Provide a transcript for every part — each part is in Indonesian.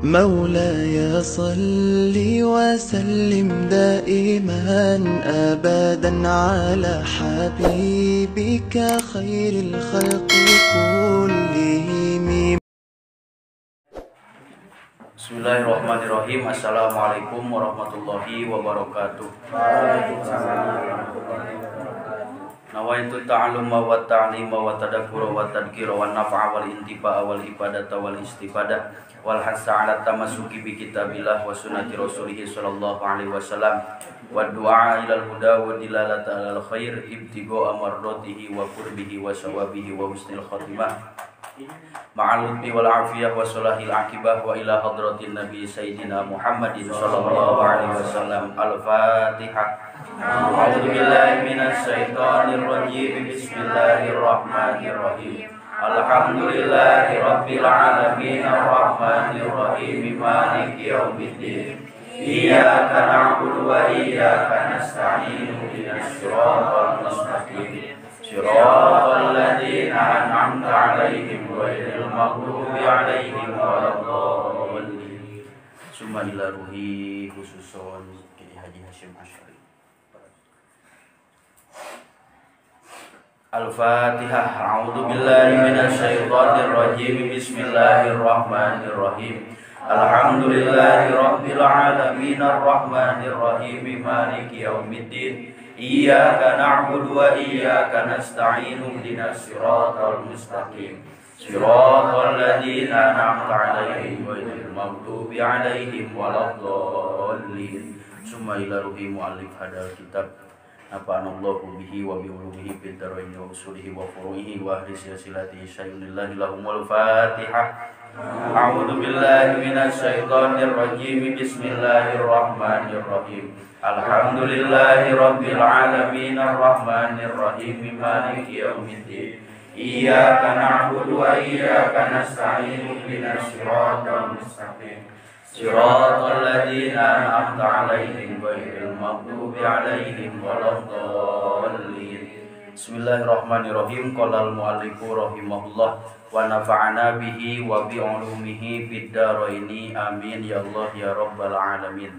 مولاي صل وسلم دائما أبدا على حبيبك خير الخلق كلهم. Bismillahirrahmanirrahim. Assalamualaikum warahmatullahi wabarakatuh. Nawaitu ta'alluma wa ta'lima wa tadakkura wa tadhkira wa naf'a wal intifa'a wal ibadata wal istifadah wal hasa 'ala tamassuki bi kitabillah wa sunnati rasulih sallallahu alaihi wasallam wa du'a ilal huda wa dilalata alal khair ibtigha amradatihi wa qurbihi wa sawabihi wa husnil khatimah ma'al lutfi wal afiyah wa salahil akibah wa ila hadratin nabi sayyidina Muhammadin sallallahu alaihi wasallam. Al-Fatihah. A'udzu billahi minasy syaithanir rajim. Bismillahirrahmanirrahim. Alhamdulillahi rabbil alamin arrahmanir rahim maliki yaumiddin. Iyyaka na'budu wa iyyaka nasta'in ihdinas siratal mustaqim. Shiratal ladzina an'amta 'alaihim ghairil maghdubi 'alaihim waladdallin. Summa ila ruhi khususon Kiai Haji Hasyim Asy'ari. Al-Fatihah. A'udzu billahi minasy syaithanir rajim. Bismillahirrahmanirrahim. Alhamdulillahi rabbil alamin arrahmanir rahim maliki yaumiddin. Iyyaka na'budu wa iyyaka nasta'in ihdinas siratal mustaqim. Siratal ladzina an'amta 'alaihim ghairil maghdubi 'alaihim waladdallin. Summa ila ruhi muallif hadal kitab. Nafa'anallahu bihi wa bi ulumihi fid dharain wa usulihi wa furu'ihi wa ahli silsilatihi syai'unillahi lahumul Fatihah. A'udzu billahi minasy syaithanir rajim. Bismillahirrahmanirrahim. Alhamdulillahi rabbil alamin arrahmanir rahim maliki yaumiddin. Iyyaka na'budu wa iyyaka nasta'in ihdinas siratal mustaqim. Shiratal ladzina an'amta 'alaihim ghairil maghdubi 'alaihim waladdallin. Bismillahirrahmanirrahim. Qala al-mu'allifu rahimahullah wa nafa'ana bihi wa bi 'ulumihi fid dharaini amin ya Allah ya rabbal alamin.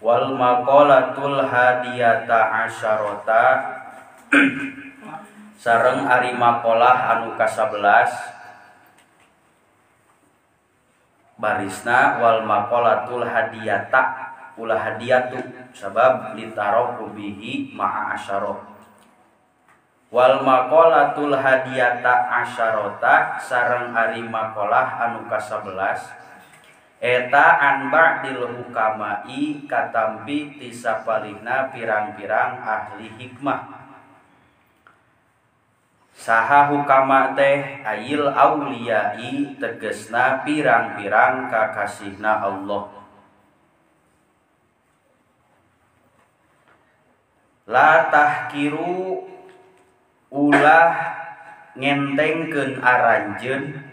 Wal maqalatul hadiyata asyarata sareng ari maqalah anu ka-11 barisna wal maqalatul hadiyata ulah hadiyatu sabab litaroku bihi ma'a asyara. Wal maqalatul hadiyata asyarata sareng ari maqalah anu ka-11 eta an ba'dil hukamai katampi tisapalihna pirang-pirang ahli hikmah. Saha hukama teh ayil auliyai tegesna pirang-pirang kakasihna Allah. La tahkiru ulah ngentengkeun aranjeun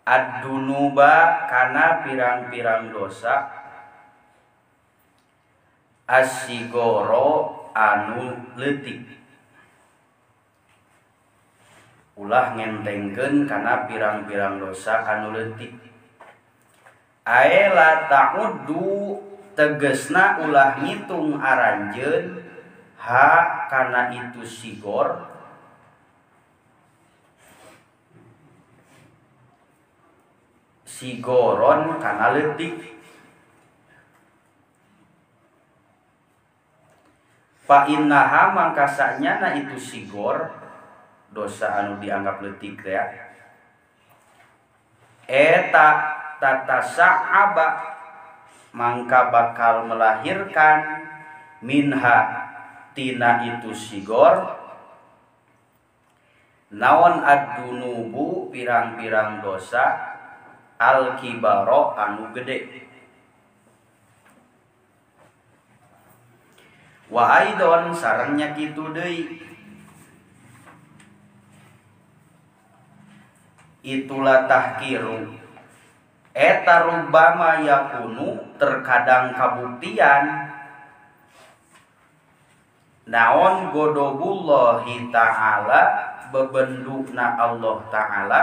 ad-dunuba kana pirang-pirang dosa as-sigoro anu leutik. Ulah ngentengkeun kana pirang-pirang dosa anu leutik. Aela ta'uddu tegesna ulah ngitung aranjeun ha kana itu sigor sigoron kana leutik. Fa innaha mangkasanya na itu sigor dosa anu dianggap leutik ya. Eta tatasa'aba mangka bakal melahirkan minha tina itu sigor naon ad-dunubu pirang-pirang dosa al-kibaro anu gede. Wa aidon sarengnya kitu deui itulah tahkiru eta rubbama yakunu terkadang kabuktian naon godobullahi ta'ala bebendukna Allah ta'ala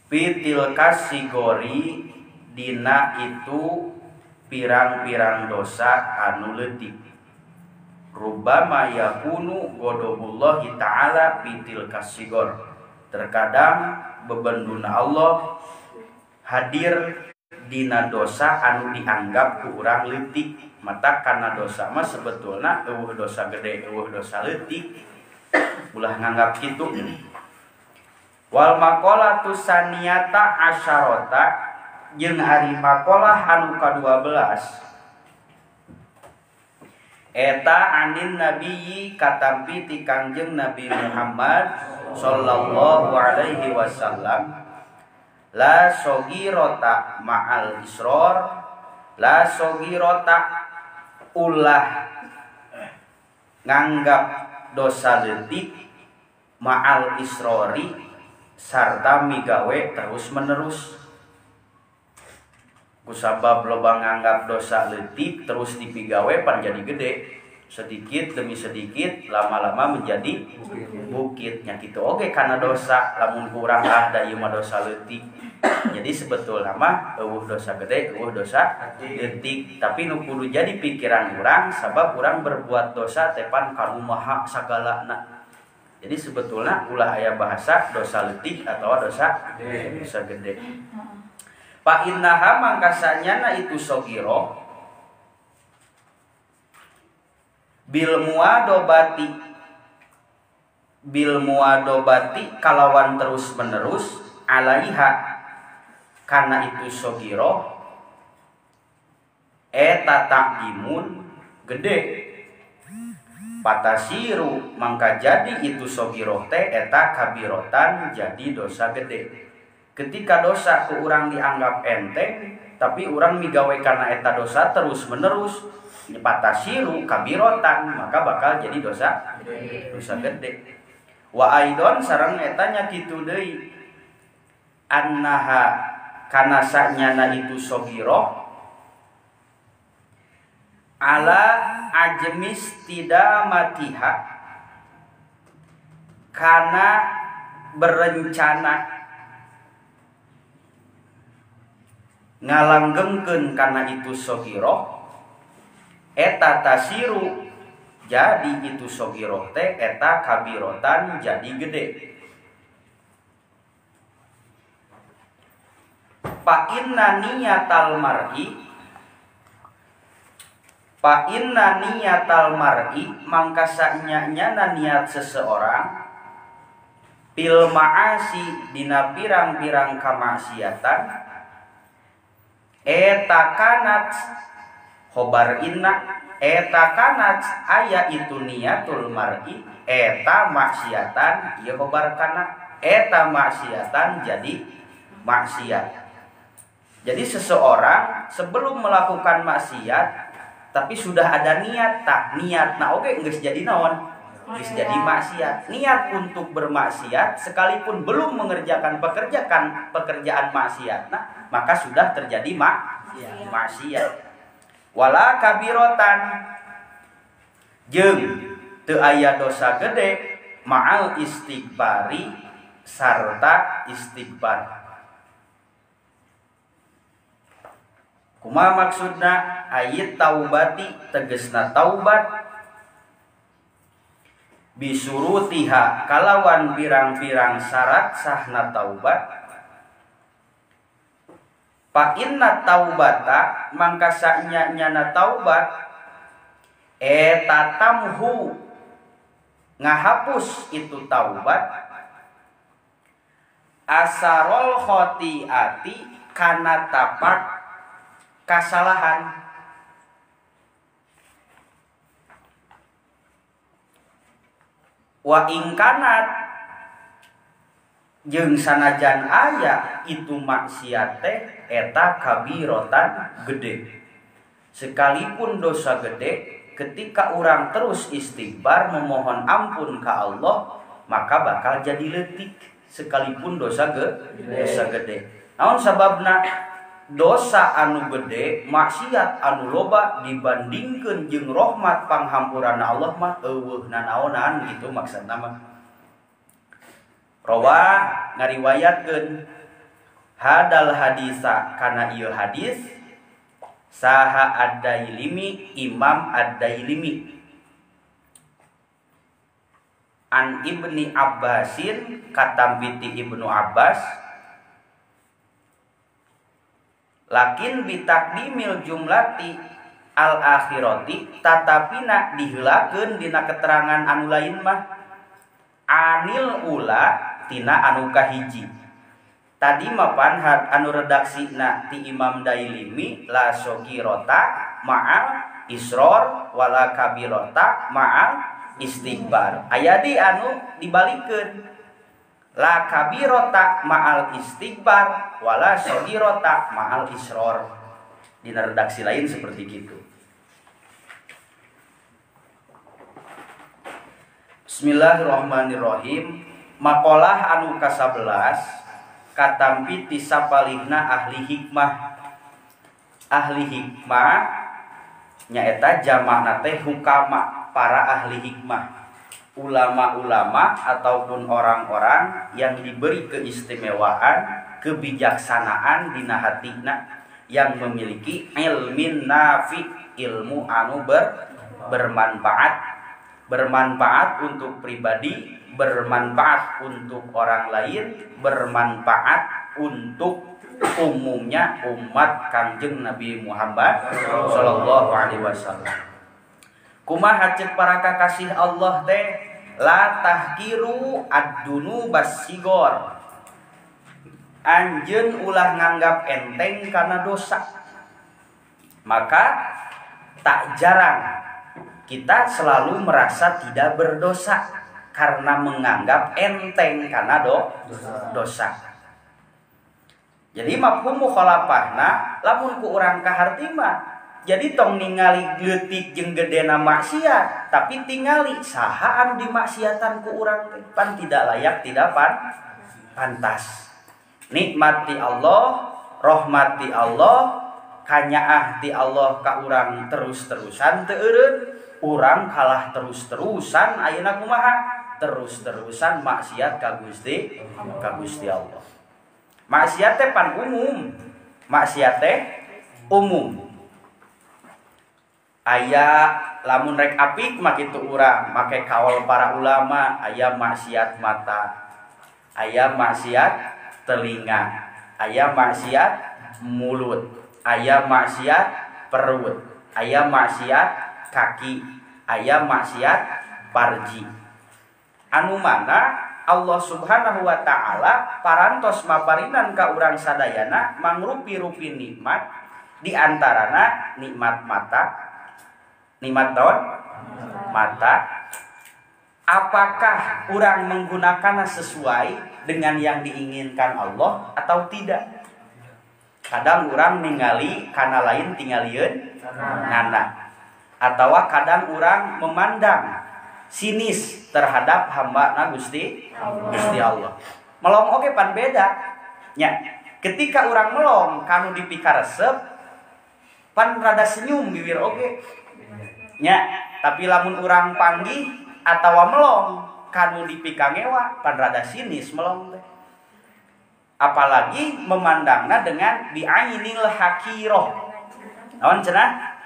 Fitil kasigori dina itu pirang-pirang dosa anu leutik. Rubbama yakunu ghadabullahi ta'ala fitil kasigor. Terkadang bebenduna Allah hadir dina dosa anu dianggap ku urang leutik. Mata karena dosa mah sebetulna eueuh dosa gede, eueuh dosa leutik. Ulah nganggap kitu. Wal maqalatu saniyata asyarata jeung ari maqalah anu ka-12 eta anin nabiyyi katampi ti Kangjeng Nabi Muhammad sallallahu alaihi wasallam la sogirota ma'al isror la sogirota ulah nganggap dosa leutik ma'al isrori sarta migawe terus menerus. Kusabab loba nganggap dosa leutik terus dipigawe pan jadi gede, sedikit demi sedikit lama-lama menjadi bukit nya kitu oge kana dosa lamun kurang da ieu mah dosa leutik. Jadi sebetulna mah eueuh dosa gede, eueuh dosa leutik, tapi nu kudu jadi pikiran urang sabab urang berbuat dosa tepan karumaha sagalana. Jadi sebetulnya ulah aya bahasa dosa leutik atau dosa gede. Fa innaha mangkasanyana itu sogiro bil muadobati kalawan terus menerus alaiha karena itu sogiro eta takdimun gede patasiru mangka jadi itu sogiro teh eta kabirotan jadi dosa gede. Ketika dosa ku urang dianggap enteng tapi urang migawe karena eta dosa terus menerus patasiru kabirotan maka bakal jadi dosa gede. Wa aidon sareng eta nya kitu deui annaha kana sanyana itu sogiro ala ajmis tidak matiha karena berencana ngalanggengkeun karena itu sogiro eta tasiru jadi itu sogiro teh eta kabirotan jadi gede. Fa inna niyatal mar'i mangka sanyana niat seseorang pil ma'asi dina pirang-pirang kamaksiatan eta kanat khobar inna eta kanat aya itu niatul mar'i eta maksiatan ieu khobar kana eta maksiatan jadi maksiat. Jadi seseorang sebelum melakukan maksiat tapi sudah ada niat niatna oge geus jadi naon geus jadi maksiat. Niat untuk bermaksiat sekalipun belum mengerjakan pekerjaan maksiatna maka sudah terjadi maksiat. Wala kabirotan jeung teu aya dosa gede ma'al istighfari sarta istighfar. Kumaha maksudna ayat taubati tegesna taubat bisurutiha kalawan pirang-pirang syarat sahna taubat. Fa inna taubata mangka sanyana taubat eta tamhu ngahapus itu taubat asarol khotiati kana tapak kasalahan. Wa ingkanat jeung sanajan aya itu maksiat teh eta kabirotan gede. Sekalipun dosa gede ketika orang terus istighfar memohon ampun ke Allah maka bakal jadi leutik sekalipun dosa gede. Naon sababna dosa anu gede maksiat anu loba dibandingkeun jeung rahmat panghampuran Allah mah eueuh nanaonan gitu maksudna mah. Rawah ngariwayatkeun hadal hadisa kana ieu hadis saha ad-Dailimi Imam ad-Dailimi an Ibni Abbasin katambiti Ibnu Abbas lakin bitakdimil jumlati al akhirati tatapina diheulakeun dina keterangan anu lain mah anil ula tina anu kahiji. Tadi mapan anu redaksina ti Imam Dailimi la sogirota ma'al isror wala kabirota ma'al istighbar. Aya di anu dibalikeun la kabirota ma'al istighbar wala sogirota ma'al isror. Di redaksi lain seperti gitu. Bismillahirrahmanirrahim. Maqalah anu ka-11 katampi tisapalihna ahli hikmah. Ahli hikmah nyaeta jamakna teh hukama, para ahli hikmah, ulama-ulama ataupun orang-orang yang diberi keistimewaan, kebijaksanaan dina hatina, yang memiliki ilmin nafi, ilmu anu bermanfaat untuk pribadi, bermanfaat untuk orang lain, bermanfaat untuk umumnya umat Kangjeng Nabi Muhammad sallallahu alaihi wasallam. Kumaha ceuk para kakasih Allah teh la tahkiru ad-dunubas sigor. Anjeun ulah nganggap enteng karena dosa. Maka tak jarang kita selalu merasa tidak berdosa karena menganggap enteng karena dosa. Jadi mafhum mukhalafahna lamun ku urang kaharti mah jadi tong ningali leutik jeung gedena maksiat, tapi tingali saha anu dimaksiatan ku urang teh pan tidak layak, tidak pantas. Nikmati Allah, rahmati Allah, kanyaah ti Allah ka urang terus-terusan teu eureun, urang kalah terus-terusan ayeuna kumaha? Terus-terusan maksiat ka Gusti Allah. Maksiat teh pan umum. Maksiat teh umum. Aya lamun rek apik mah kitu urang make kawal para ulama, aya maksiat mata, aya maksiat telinga, aya maksiat mulut, aya maksiat perut, aya maksiat kaki, aya maksiat parji. Anu mana Allah Subhanahu wa taala parantos maparinan ka urang sadayana mangrupi-rupi nikmat, di antarana nikmat mata. Nikmat naon? Mata. Apakah urang menggunakannya sesuai dengan yang diinginkan Allah atau tidak? Kadang urang ningali kana lain tingalieun ngana. Atawa kadang urang memandang sinis terhadap hamba Gusti Allah. Melong oge pan beda. Nya, ketika urang melong kanu dipikaresep pan rada senyum bibir oge. Nya, tapi lamun urang panggih atawa melong kanu dipikangewa pan rada sinis melong teh. Apalagi memandangna dengan bi'ainil hakiroh. Naon cenah?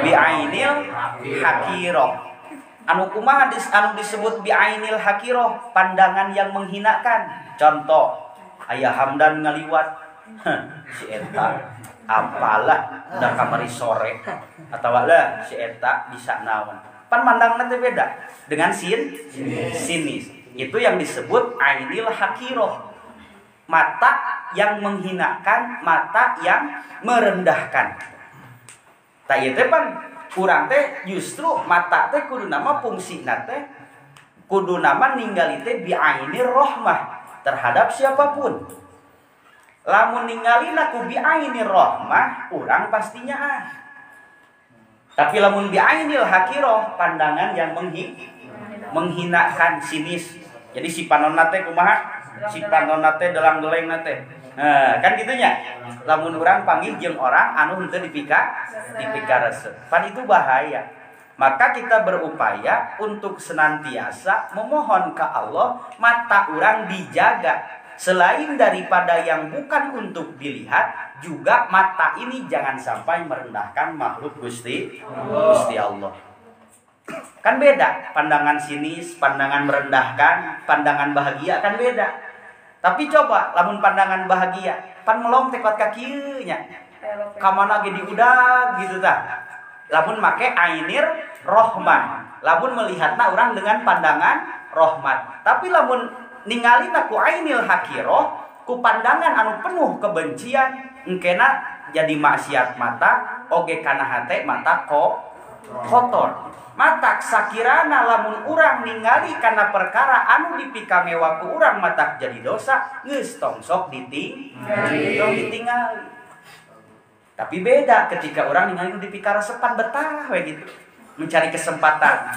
Bi'ainil hakiroh. Anu kumaha anu disebut bi'ainil hakiroh, pandangan yang menghinakan. Contoh, aya Hamdan ngaliwat. Si eta apalah udah kamari sore atawa lah si eta bisa naon. Pan mandangna teh beda dengan sinis. Itu yang disebut ainil hakiroh. Mata yang menghinakan, mata yang merendahkan. Tah ieu teh pan urang teh justru mata teh kudu nama fungsina teh kudu nama ningali teh bi ainir rahmah terhadap siapapun. Lamun ningalina ku bi ainir rahmah urang pastinya Tapi lamun bi ainil hakiroh pandangan yang menghinakan, sinis. Jadi si panonna teh kumaha? Si panonna teh delang-deleng teh. Nah, kan gitunya. Lamun urang panggil jeung orang anu henteu dipikaresep. Pan itu bahaya. Maka kita berupaya untuk senantiasa memohon ke Allah mata urang dijaga selain daripada yang bukan untuk dilihat, juga mata ini jangan sampai merendahkan makhluk Gusti Allah. Kan beda, pandangan sinis, pandangan merendahkan, pandangan bahagia kan beda. Tapi coba lamun pandangan bahagia, pan melong tekot kakinya. Kamana ge diudag gitu tah. Lamun make ainir rohman, lamun melihatna orang dengan pandangan rahmat. Tapi lamun ningalina ku ainil hakiroh, ku pandangan anu penuh kebencian, engkena jadi maksiat mata, oge kana hate mata kotor. Matak sakirana lamun urang ningali kana perkara anu dipikamewa ku urang matak jadi dosa, geus tong sok ditingali. Tapi beda ketika orang ningali nu dipikara sepan betah we gitu. Mencari kesempatan.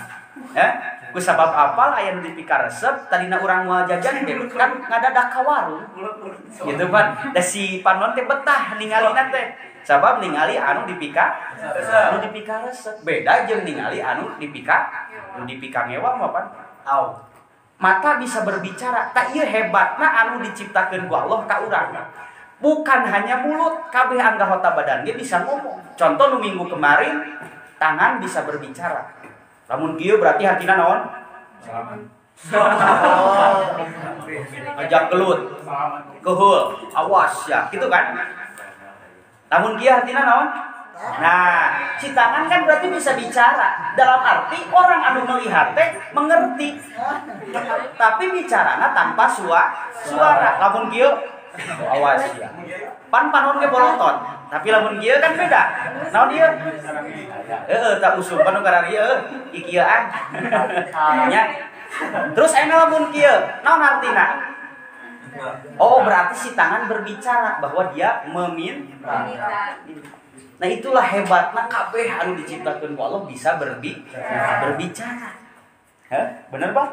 Ku sabab apal aya nu dipikara resep tadina urang moal jajan teh kan ngadadak ka warung. Gitu kan. Da si panon teh betah ningalina teh. Sabab ningali anu dipika resep. Beda jeung ningali anu dipika mewah mah pan. Mata bisa berbicara, tak ieu hebatna anu diciptakeun ku Allah ka urang. Bukan hanya mulut, kabeh anggota badan dia bisa ngomong. Contoh nu minggu kemarin, tangan bisa berbicara. Lamun kieu berarti hartina naon? Ngajak gelut, keheul, awas ya, gitu kan? Namun kieu hartina naon? Nah, si tangan kan berarti bisa bicara. Dalam arti orang anu melihat teh mengerti. Tapi bicarana tanpa suara. Lamun kieu awas ya. Panon ge boloton. Tapi lamun kieu kan beda. Naon ieu? Tak usum panu karana ieu ieu nya. Terus aya lamun kieu, naon artina? Oh, berarti si tangan berbicara bahwa dia meminta. Nah, itulah hebatnya kabeh anu diciptakeun ku Allah bisa berbicara. Bener, Bang?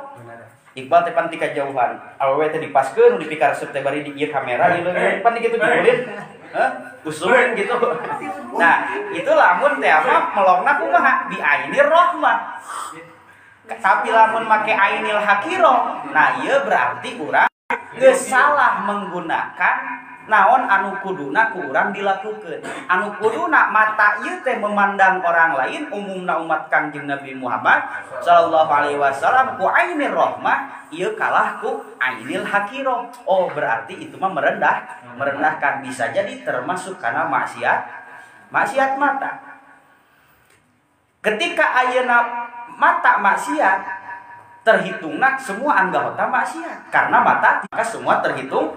Iqbal teh pan ti kajauhan. Awewe teh dipaskeun nu dipikar resep teh bari di ieu kamera ieu pan kitu diulin. Usulin gitu. Nah, itu lamun teh apa melongna kumaha? Bi ainir rahmah. Tapi lamun make ainil hakiro, nah ieu berarti urang geus salah menggunakan naon anu kuduna ku urang dilakukeun. Anu kuduna mata ieu teh memandang orang lain, umumna umat Kangjeng Nabi Muhammad sallallahu alaihi wasallam ku ainir rahmah, ieu kalah ku ainil hakiro. Oh, berarti itu mah merendahkan, bisa jadi termasuk karena maksiat mata. Ketika ayeuna mata maksiat, terhitungna semua anggota maksiat. Karena mata maka semua terhitung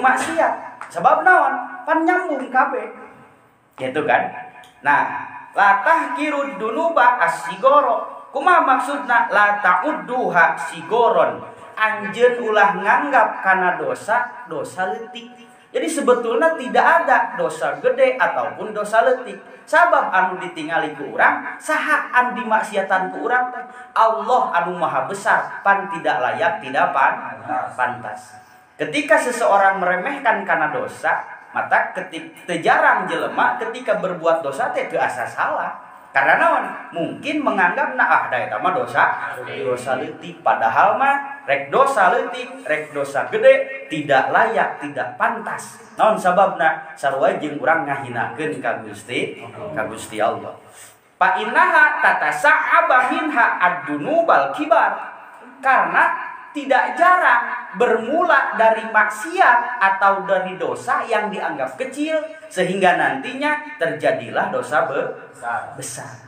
maksiat. Sebab naon? Pan nyambung kabeh. Gitu kan? Nah, la tahkirud dunuba as-sigoro. Kumaha maksudna la ta'udduha sigoron? Anjeun ulah nganggap kana dosa leutik. Jadi sebetulnya tidak ada dosa gede ataupun dosa leutik. Sabab anu ditingali ku urang, saha anu dimaksiatan ku urang teh? Allah anu maha besar, pan tidak layak, tidak pantas. Ketika seseorang meremehkan karena dosa, maka jarang jelema ketika berbuat dosa teh teu asa salah. Karena naon? Mungkin menganggap da eta mah dosa leutik, padahal mah rek dosa leutik, rek dosa gede tidak layak, tidak pantas. Naon sababna? Sarua jeung urang ngahinakeun ka Gusti Allah. Fa innaha tatasa'aba minha ad-dunubal kibar. Karena tidak jarang bermula dari maksiat atau dari dosa yang dianggap kecil sehingga nantinya terjadilah dosa besar.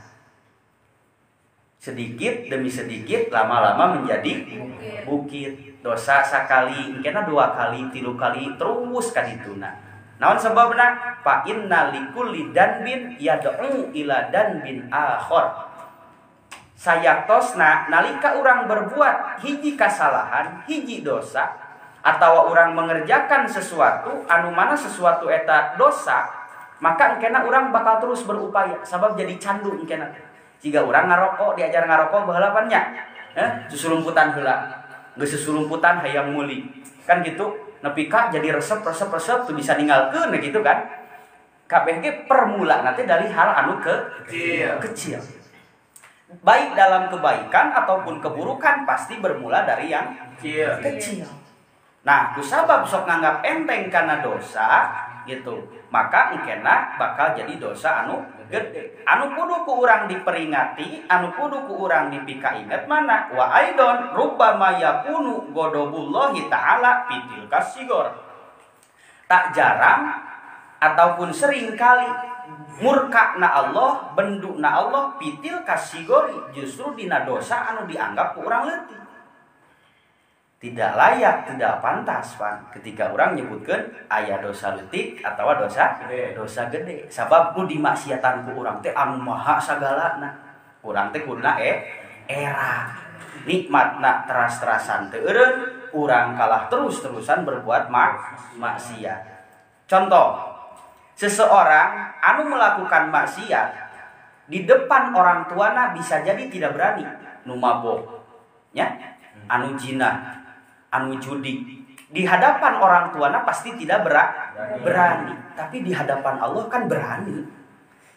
Sedikit demi sedikit lama-lama menjadi bukit. Dosa sakali, mungkin 2 kali, 3 kali terus kadituna. Naon sebabna? Fa inna likulli danbin yad'u ila danbin akhar. Sayatosna nalika urang berbuat hiji kasalahan, hiji dosa, atau urang mengerjakan sesuatu anu mana sesuatu eta dosa, maka engkena urang bakal terus berupaya sabab jadi candu engkena. Jika urang ngarokok, diajar ngarokok baheula pan nya. Susulumputan heula. Geus susulumputan hayang meuli. Kan gitu, nepi ka jadi resep tuh bisa ninggalkeun gitu kan. Kabeh ge permulaan teh dari hal anu kecil. Baik dalam kebaikan ataupun keburukan pasti bermula dari yang kecil. Nah kusabab sok nganggap enteng karena dosa gitu, maka engkena bakal jadi dosa anu gede. Anu kudu ku urang diperingati, anu kudu ku urang dipika inget mana wa aidon rubbama yakunu godobullahi ta'ala fitil kasigor. Tak jarang ataupun sering kali murka na Allah, bendu na Allah fitil kasigori, justru dina dosa anu dianggap ku urang leutik. Tidak layak, tidak pantas pan ketika orang nyebutkan aya dosa leutik atau dosa gede. Sabab nu dimaksiatan ku urang teh anu maha sagalana. Urang teh kuduna era nikmatna teras-terasan teu eureun, urang kalah terus-terusan berbuat maksiat. Contoh, seseorang anu melakukan maksiat di depan orang tuana bisa jadi tidak berani, nu mabok, nya, anu zina, anu judi. Di hadapan orang tuanya pasti tidak berani. Tapi di hadapan Allah kan berani.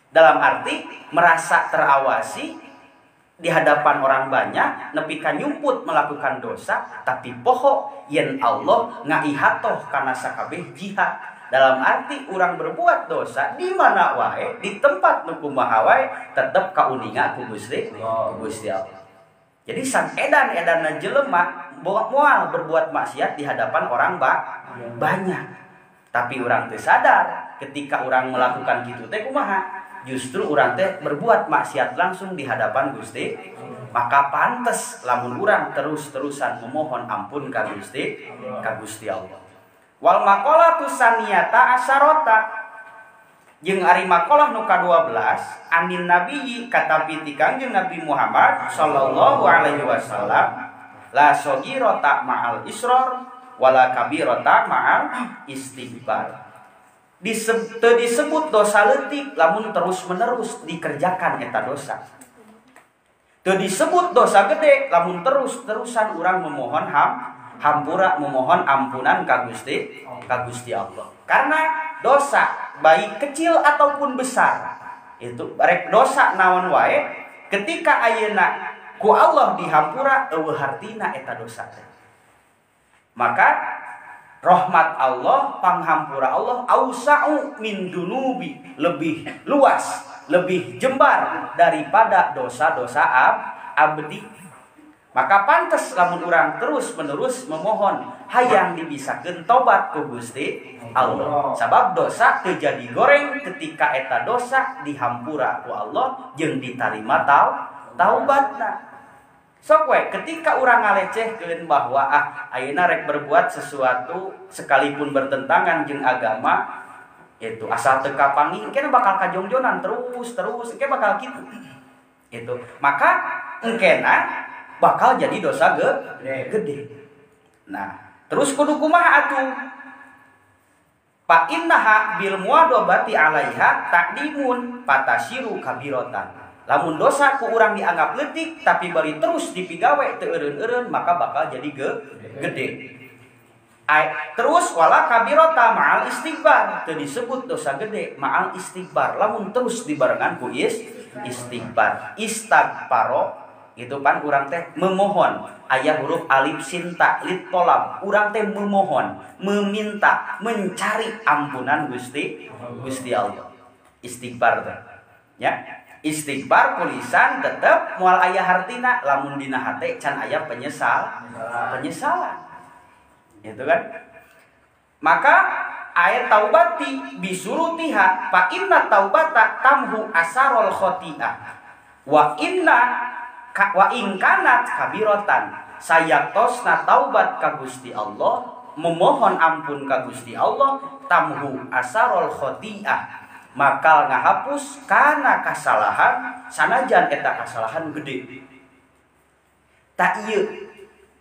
Dalam arti merasa terawasi di hadapan orang banyak, nepikan nyumput melakukan dosa, tapi poho yen Allah ngaihatoh kana sakabeh jihad. Dalam arti orang berbuat dosa di mana wae, di tempat nu kumaha wae, tetep kauninga ku Gusti Allah. Jadi sang edan-edanna jelema moal berbuat maksiat di hadapan orang banyak. Tapi orang teh sadar ketika orang melakukan gitu teh kumaha? Justru orang teh berbuat maksiat langsung di hadapan Gusti. Maka pantes lamun urang terus-terusan memohon ampun ka Gusti Allah. Wal maqalatu saniyata asyarata. Jeung ari maqalah nu ka-12 anin nabiyyi katapi ti Kangjeng Nabi Muhammad sallallahu alaihi wasallam la saghirata ma'al israr wala kabirata ma'al istighfar. Disebut dosa leutik lamun terus-menerus dikerjakan eta dosa. Teu disebut dosa gede lamun terus-terusan urang memohon hampura memohon ampunan ka Gusti Allah. Karena dosa baik kecil ataupun besar itu rek dosa naon wae ketika ayeuna ku Allah dihampura eueuh hartina eta dosa. Maka rahmat Allah, panghampura Allah ausa'u min dunubi, lebih luas, lebih jembar daripada dosa-dosa abdi. Maka pantes lamun urang terus-menerus memohon hayang dibisakeun tobat ku Gusti Allah. Sabab dosa teu jadi goreng ketika eta dosa dihampura ku Allah jeung ditarima taubatna. Sok we ketika urang ngalecehkeun bahwa ayeuna rek berbuat sesuatu sekalipun bertentangan jeung agama itu asal teu kapangi engke bakal kajongjonan terus engke bakal kitu. Itu. Maka engkena bakal jadi dosa gede. Nah, terus kudu kumaha atuh? Fa innaha bil muadabati 'alaiha taqdimun patasiru kabiratan. Lamun dosa ku urang dianggap leutik tapi bari terus dipigawe teu eureun-eureun maka bakal jadi gede. Terus wala kabirata ma'al istighfar, teu disebut dosa gede ma'al istighfar. Lamun terus dibarengan ku istighfar. Istighfaro itu pan urang teh memohon aya huruf alif sin ta lit tolab urang teh memohon meminta mencari ampunan Gusti Allah. Istighfar teh ya istighfar tulisan tetep moal aya hartina lamun dina hate can aya penyesalan itu kan. Maka ayat taubati bisurutiha fa inna taubata tamhu asarul khoti'ah wa in kanat kabiratan sayatosna taubat ka Gusti Allah memohon ampun ka Gusti Allah tamhu asarul khoti'ah maka ngahapus kana kasalahan sanajan eta kasalahan gede. Tak ieu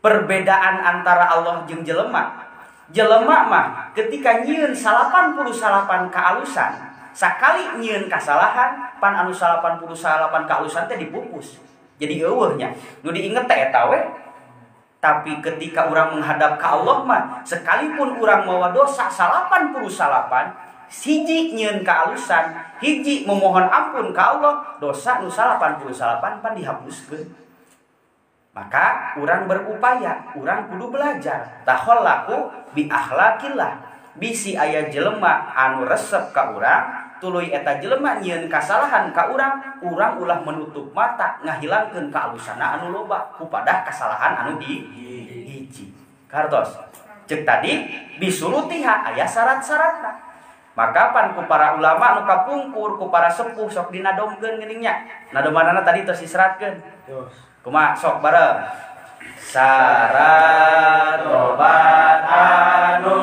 perbedaan antara Allah jeung jelema. Jelema mah ketika nyieun 88 kaalusan sakali nyieun kasalahan pan anu 88 kaalusan teh dipupus. Jadi eueuhnya nu diinget teh eta we. Tapi ketika urang menghadap ka Allah mah sekalipun urang mawa dosa 88 hiji nyieun kaalusan, hiji memohon ampun ka Allah, dosa nu 88 pan dihapuskeun. Maka urang berupaya, urang kudu belajar. Takhallaku bi akhlaqillah. Bisi aya jelema anu resep ka urang, tuluy eta jelema nyieun kasalahan ka urang ulah menutup mata ngahilangkeun kaalusana anu loba kupadah kasalahan anu hiji. Kartos. Cek tadi bisulutiha aya syarat-syaratna. Maka pan ku para ulama anu kapungkur ku para sepuh sok dinadomkeun geuning nya. Nadomanana tadi tos diseratkeun. Kumaha sok bareng. Syarat tobat anu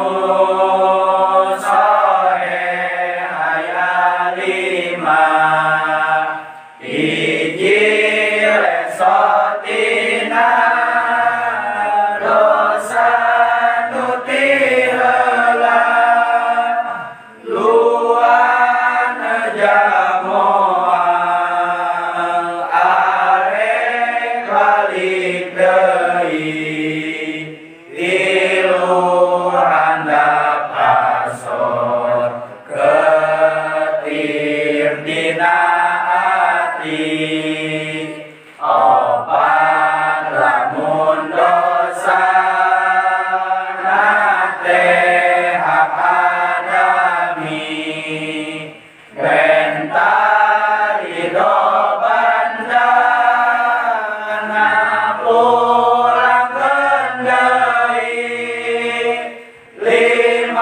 sahih aya 5. Hiji lesotina dosa nu ti heula, luan jamoal arek balik deui, tilu handap asor ketir dina ati, opat lamun dosa nate hak adami, bentari do bandana pulang deui, 5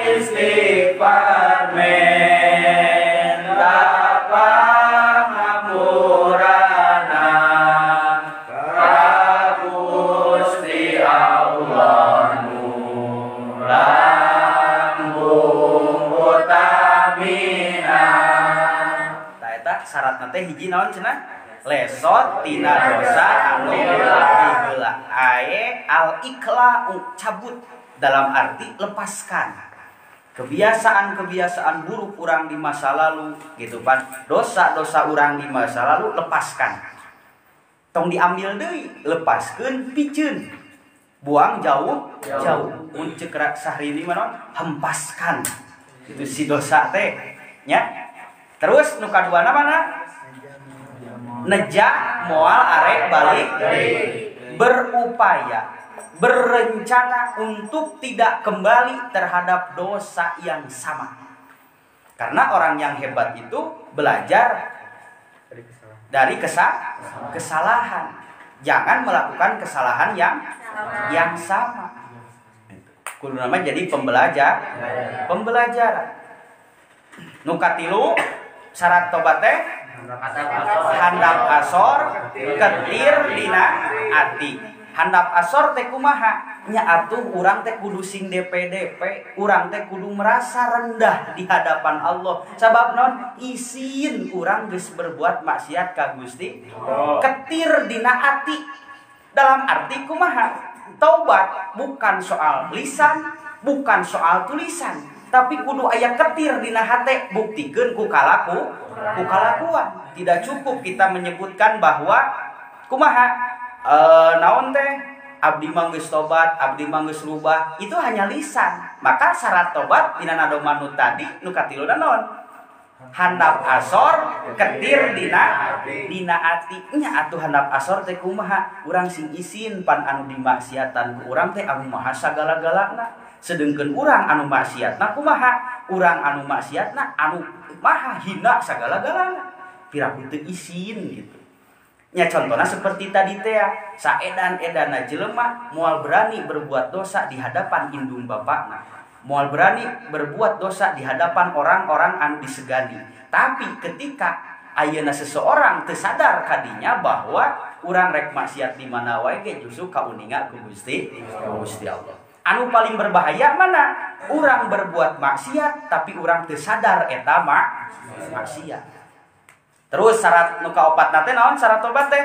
istighfar minta pangamurana ka Gusti Allah nu langkung utamina. Tah eta syaratna teh hiji naon cenah? Lesot tina dosa anu diheula. Ae al ikhla'u cabut dalam arti lepaskan kebiasaan-kebiasaan buruk urang di masa lalu gitu kan. Dosa-dosa urang di masa lalu lepaskan. Tong diambil deui, lepaskeun piceun. Buang jauh. Mun ceuk Sahrini mah naon? Hempaskan. Itu si dosa teh nya. Terus nu kaduana mana? Neja moal arek balik berupaya, berencana untuk tidak kembali terhadap dosa yang sama. Karena orang yang hebat itu belajar dari kesalahan. Jangan melakukan kesalahan yang sama. Kudu nama jadi pembelajaran. Nu katilu syarat tobat teh handap asor ketir dina ati. Handap asor teh kumaha? Nya atuh urang teh kudu sing DP, urang teh kudu merasa rendah di hadapan Allah. Sabab naon? Isin urang geus berbuat maksiat ka Gusti. Ketir dina ati. Dalam arti kumaha? Taubat bukan soal lisan, bukan soal tulisan, tapi kudu aya ketir dina hate buktikeun ku kalakuan. Tidak cukup kita menyebutkan bahwa kumaha naon teh abdi mah geus tobat, abdi mah geus rubah, itu hanya lisan. Maka syarat tobat dina nadoman nu tadi nu katiluna naon? Handap asor ketir dina ati. Nya atuh handap asor teh kumaha? Urang sing isin pan anu dimaksiatan ku urang teh anu maha sagala-galana. Sedengkeun urang anu maksiatna kumaha? Urang anu maksiatna anu maha hina sagala-galana. Piraku teu isin gitu. Nya contohna seperti tadi teh saedan-edana jelema moal berani berbuat dosa di hadapan indung bapakna. Moal berani berbuat dosa di hadapan orang-orang anu disegani. Tapi ketika ayeuna seseorang teu sadar kadinya bahwa urang rek maksiat di mana wae ge justru kauninga ku Gusti Allah. Anu paling berbahaya mana? Urang berbuat maksiat tapi urang teu sadar eta maksiat. Terus syarat nu kaopat teh naon syarat tobat teh?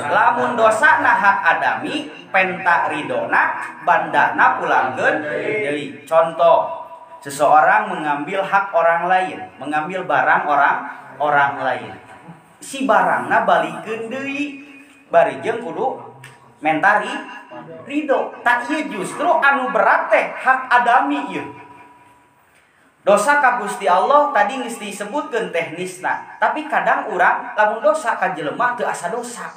Lamun dosana hak adami penta ridona bandana pulangkeun deui. Contoh, seseorang mengambil hak orang lain, mengambil barang orang lain. Si barangna balikeun deui. Bari jeung kudu mentari ridho. Tak ieu justru anu berat teh hak adami ieu. Dosa ka Gusti Allah tadi geus disebutkeun teknisna, tapi kadang urang lamun dosa ka jelema teu asa dosa.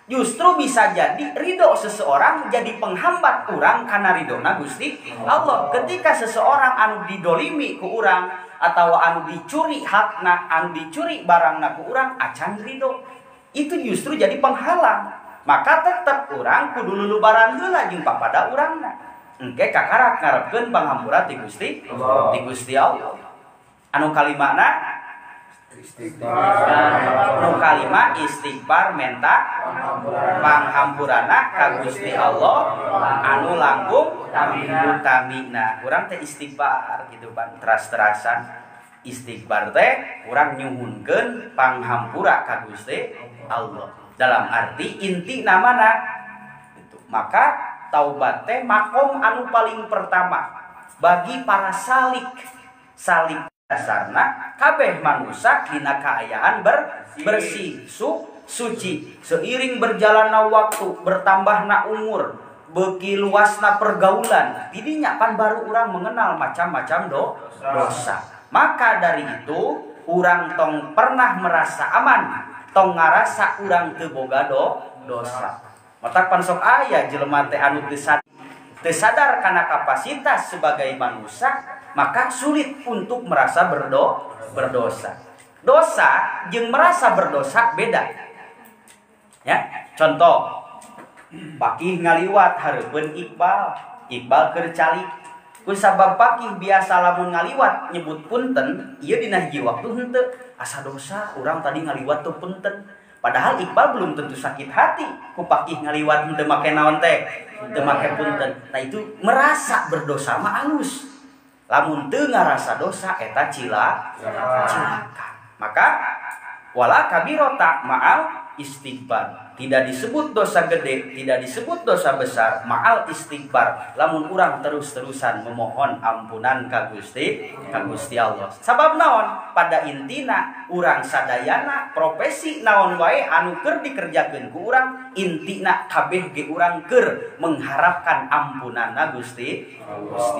Justru bisa jadi ridho seseorang jadi penghambat urang karena ridona Gusti Allah. Ketika seseorang anu didolimi ku urang atau anu dicuri hakna, anu dicuri barangna ku urang acan ridho, itu justru jadi penghalang. Maka tetap urang kudu lulubaran heula jeung papada urangna. Engke kakarak ngarepkeun panghampura ti Gusti Allah. Anu kalimana nu kalima istighfar menta panghampurana ka Gusti Allah anu langkung utamina. Urang teh istighfar gitu Pan, teras-terasan istighfar teh urang nyuhunkeun panghampura ka Gusti Allah. Dalam arti inti namana itu. Maka taubat teh makom anu paling pertama bagi para salik dasarna kabeh manusia dina kaayaan bersih suci seiring berjalanna waktu bertambahna umur beuki luasna pergaulan didinya kan baru urang mengenal macam-macam dosa. Maka dari itu urang tong pernah merasa aman tong ngarasa urang teu boga dosa. Matak pan sok aya jelema teh anu teu sadar kana kapasitas sebagai manusia, maka sulit untuk merasa berdosa. Dosa jeung merasa berdosa beda. Ya, contoh Pakih ngaliwat hareupeun Iqbal keur calik. Ku sabab Pakih biasa lamun ngaliwat nyebut punten, ieu dina hiji waktu henteu asa dosa urang tadi ngaliwat tuh punten. Padahal Iqbal belum tentu sakit hati ku Pakih ngaliwat henteu make naon teh, henteu make punten. Nah itu merasa berdosa mah alus. Lamun teu ngarasa dosa eta cilaka. Maka wala kabirota ma'al istighfar. Tidak disebut dosa gede, tidak disebut dosa besar, ma'al istighfar. Lamun urang terus-terusan memohon ampunan ka Gusti Allah. Sabab naon? Pada intina urang sadayana profesi naon wae anu keur dikerjakeun ku urang, intina kabeh ge urang keur mengharapkan ampunanna Gusti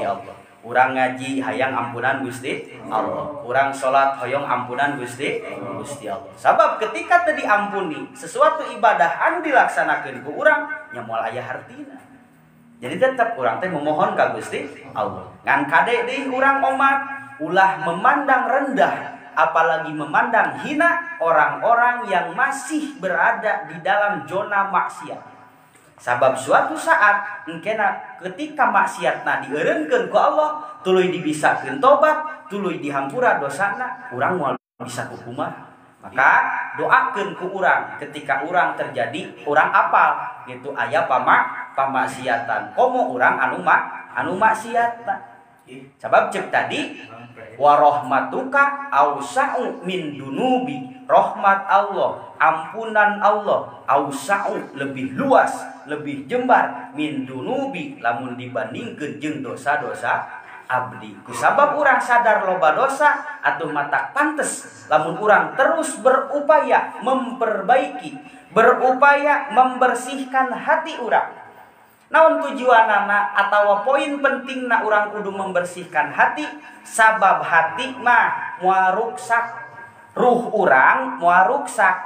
Allah. Urang ngaji hayang ampunan Gusti Allah. Urang salat hoyong ampunan Gusti Allah. Sabab ketika teu diampuni sesuatu ibadah anu dilaksanakeun ku urang nya moal aya hartina. Jadi tetap urang teh memohon ka Gusti Allah. Ngan kade deui urang umat ulah memandang rendah apalagi memandang hina orang-orang yang masih berada di dalam zona maksiat. Sabab suatu saat engkena ketika maksiatna dieureunkeun ku Allah, tuluy dibisakeun tobat, tuluy dihampura dosana, urang moal bisa kumaha. Maka doakeun ku urang ketika urang terjadi urang apal gitu aya pamaksiatan. Komo urang anu maksiatna. Sabab cek tadi wa rahmatuka ausa'u min dunubi. Rahmat Allah, ampunan Allah ausa'u lebih luas, lebih jembar min dunubi lamun dibandingkeun jeung dosa-dosa abdi. Kusabab urang sadar loba dosa atuh matak pantes lamun urang terus berupaya memperbaiki, berupaya membersihkan hati urang. Naon tujuanana atawa poin pentingna urang kudu membersihkan hati? Sabab hati mah moal ruksak, ruh urang moal ruksak,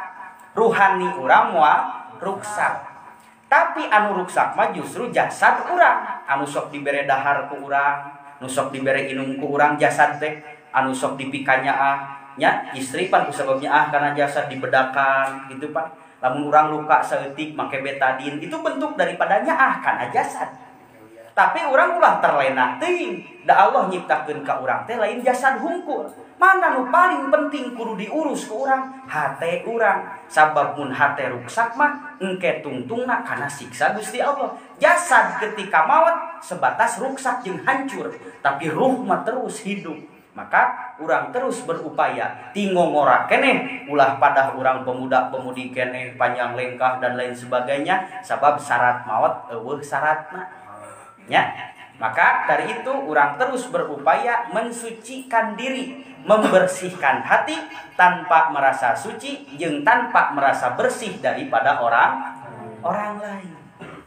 ruhani urang moal ruksak. Tapi anu ruksak mah justru jasad urang, anu sok dibere dahar ku urang, anu sok dibere inum ku urang jasad teh, anu sok dipikanya nya istri pan kusababnya karena jasad dibedakan gitu Pak. Lamun urang luka saeutik make betadin itu bentuk daripada nyaah kana jasad. Tapi urang ulah terlena teuing, da Allah nyiptakeun ka urang teh lain jasad hungkul. Mana nu paling penting kudu diurus ku urang? Hate urang. Sabab mun hate ruksak mah engke tungtungna kana siksa Gusti Allah. Jasad ketika maut sebatas ruksak jeung hancur, tapi ruh mah terus hidup. Maka urang terus berupaya tingongora keneh ulah pada urang pemuda-pemudi keneh panjang lengkah dan lain sebagainya sabab syarat maut eueuh syaratna nya. Maka dari itu urang terus berupaya mensucikan diri, membersihkan hati tanpa merasa suci jeung tanpa merasa bersih daripada orang lain.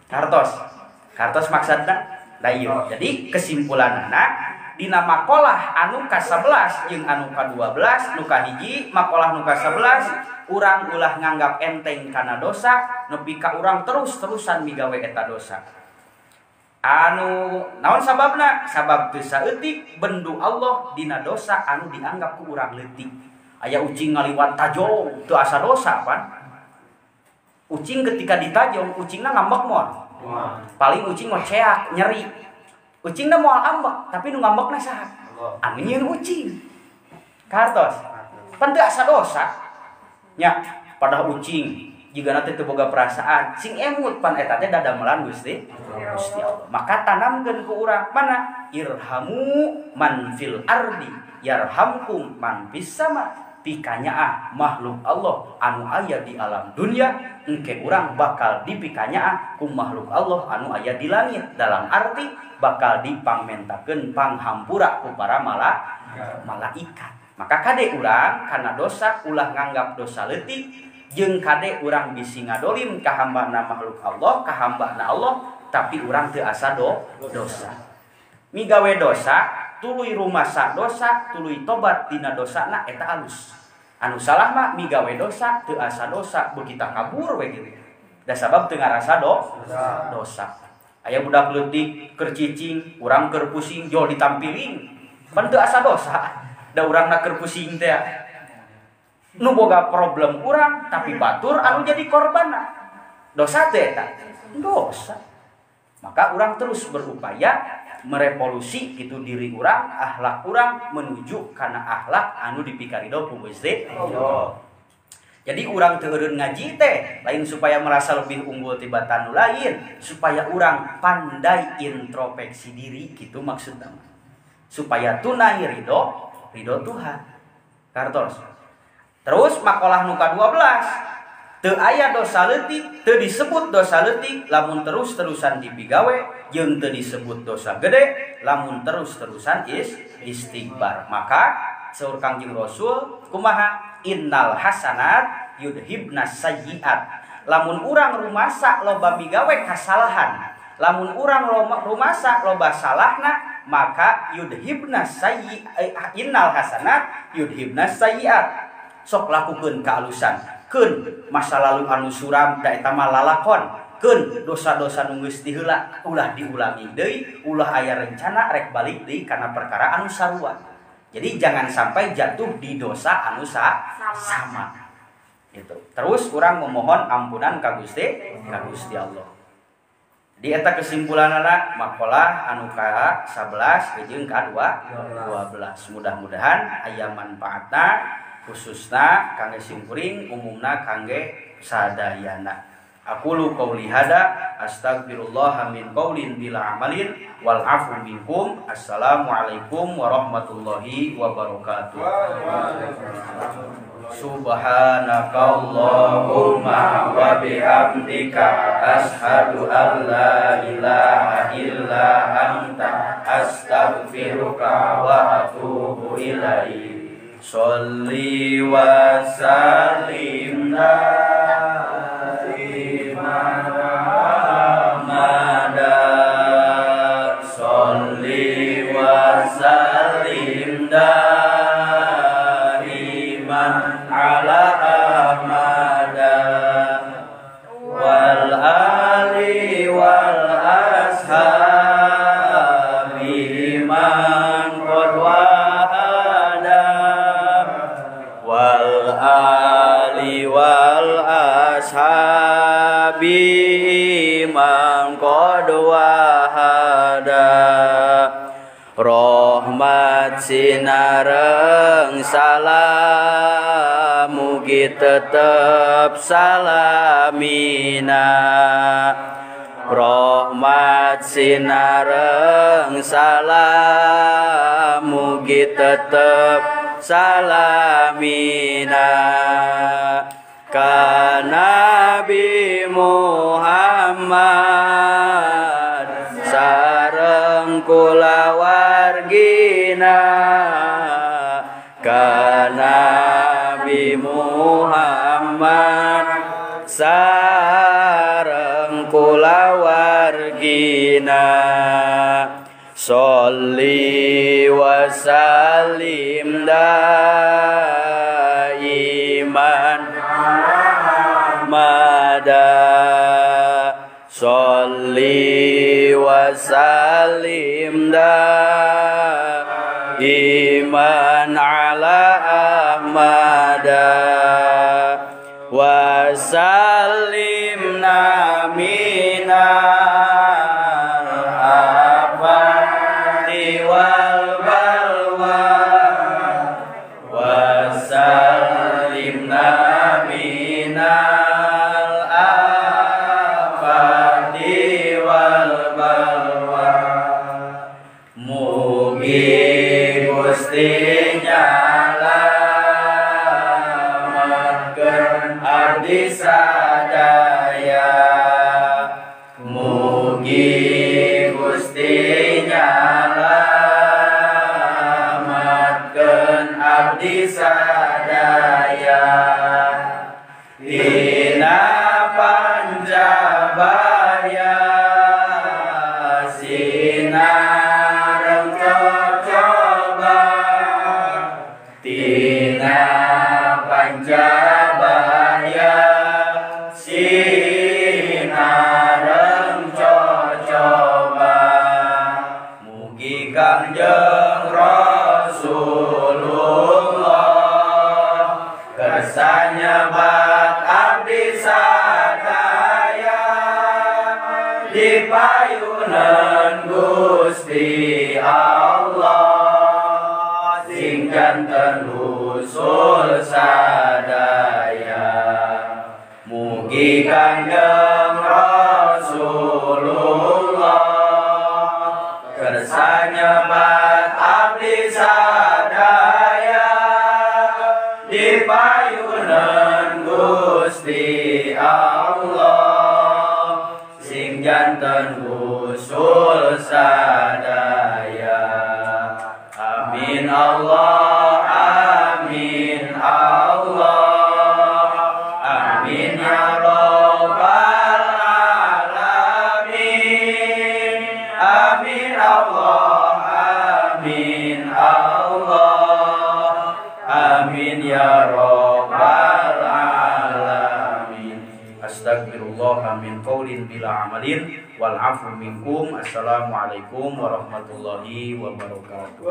Kartos maksudna dayu. Jadi kesimpulanana dina makalah anu ka-11 jeung anu ka-12 nu kahiji makalah nu ka-11 urang ulah nganggap enteng kana dosa nepi ka urang terus-terusan migawe eta dosa. Anu naon sababna? Sabab teu saeutik bendu Allah dina dosa anu dianggap ku urang leutik. Aya ucing ngaliwat tajong teu asa dosa pan. Ucing ketika ditajong ucingna ngambek moal. Paling ucing mah ceak nyeri. Ucingna moal ambek tapi nu ngambekna saha? Anu nyieun ucing. Kartos. Pan teu asa dosa. Nya pada ucing juga nanti teu boga perasaan sing emut pan eta teh dadamelan Gusti Allah. Maka tanamkeun ku urang mana irhamu man fil ardi yarhamkum man fis sama. Pikanyaah makhluk Allah anu aya di alam dunia engke urang bakal dipikanyaah ku makhluk Allah anu aya di langit. Dalam arti bakal dipangmentakeun panghampura ku para malaikat. Maka kade urang karena dosa ulah nganggap dosa leutik jeung kade urang bisi ngadolim ka hambana makhluk Allah, ka hambana Allah, tapi urang teu asa dosa. Migawe dosa, tuluy rumasa dosa, tuluy tobat dina dosana eta alus. Anu salah mah migawe dosa teu asa dosa, beuk kita kabur we kitu. Da sabab teu ngarasa dosa. Aya budak leutik keur cicing, urang keur pusing jol ditampiling. Pan teu asa dosa. Da urangna keur pusing teh. Nu boga problem urang tapi batur anu jadi korbanna. Dosa teh eta? Dosa. Maka urang terus berupaya merevolusi gitu diri urang, akhlak urang menuju kana akhlak anu dipikarido ku Gusti Allah. Jadi urang teu eureun ngaji teh lain supaya merasa lebih unggul tibatan nu lain, supaya urang pandai introspeksi diri gitu maksudna. Supaya tunai ridho Tuhan. Kartos. Terus makalah nu ka-12 teu aya dosa leutik, teu disebut dosa leutik lamun terus-terusan dipigawe, jeung teu disebut dosa gede lamun terus-terusan istighfar. Maka saur Kangjeng Rasul kumaha? Innal hasanat yudhibnas sayyiat. Lamun urang rumasa loba migawe kasalahan, lamun urang rumasa loba salahna, maka yudhibnas sayyiat, innal hasanat yudhibnas sayyiat. Sok lakukeun kaalusan, keun masa lalu anu suram da eta mah lalakon, keun dosa-dosa nu geus diheula ulah diulangi deui, ulah aya rencana rek balik deui kana perkara anu sarua. Jadi jangan sampai jatuh di dosa anu sama. Gitu. Terus urang memohon ampunan ka Gusti Allah. Di eta kesimpulanana makalah anu ka 11 jeung ka 12. Mudah-mudahan aya manfaatna khususna kangge simkuring, umumna kangge sadayana. Aqulu qouli hada astaghfirullah min qaulin bila amalin wal afu minkum. Assalamualaikum warahmatullahi wabarakatuh. Subhanakallahumma wa bihamdika ashhadu an la ilaha illa anta astaghfiruka wa atubu ilaik. Sholli wa sallim daiman abada. Sholli wa sallim daiman ala ahmada wal ali wal ashabi man qad ashabi man qad wahada. Rahmat sinareng salam mugi tetep salamina. Rahmat sinareng salam mugi tetep salamina ka Nabi Muhammad sareng kulawargina. Ka Nabi Muhammad sareng kulawargina. Sholli wa sallim daiman sallim daiman ala Ahmada wa sallimna minal afati wal balwa wa sallimna minal afati wal balwa. Mugi Gusti nyalametkeun abdi sadaya, mugi Gusti nyalametkeun abdi sadaya dina Pancabaya sinareng coba tina Pancabaya sinareng coba. Mugi Kangjeng Rasulullah kesanyebat abdi sadaya dipayunan Gusti Allah sing janten usul sadaya. Mugi Kangjeng Rasulullah kersanyebat abdi sadaya dipayunan Gusti Allah sing janten usul sadaya. Amin Allah, amin Allah, amin ya rabbal alamin. Amin Allah, amin Allah, amin ya rabbal alamin. Astagfirullah min qaulin bila amalin wal afu minkum. Assalamualaikum warahmatullahi wabarakatuh.